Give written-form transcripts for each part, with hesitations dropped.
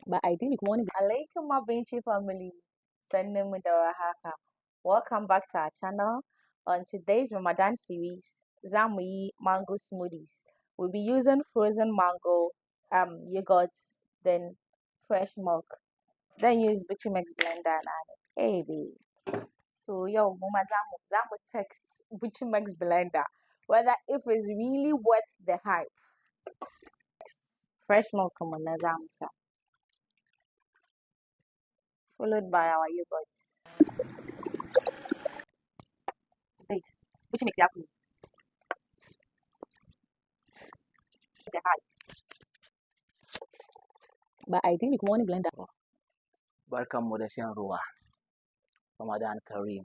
But I think one Alaikum Abinchi family. Sending me the Rahaka. Welcome back to our channel. On today's Ramadan series, Zamui mango smoothies. We'll be using frozen mango, yogurts, then fresh milk. Then use Bichimex blender and hey babe. So yo, Mama Zamu text Bichimex blender whether if it's really worth the hype. Fresh milk come on Zamu, followed by our yogurts. Wait, Bichimex yaku. The hype. but I think one blender. Barkanmu da shan ruwa. Ramadan Kareem.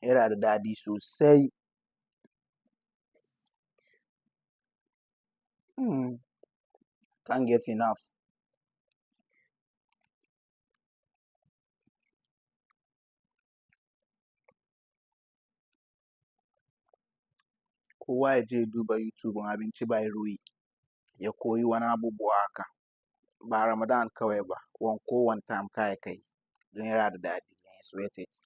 Yana da daɗi sosai. Can't get enough. Kowa ya je duba YouTube abinci by Rui ya koyi wani abubuwa haka. Ba Ramadan kawai ba, kowane time kai kai. Don yana da daɗi. It's worth it.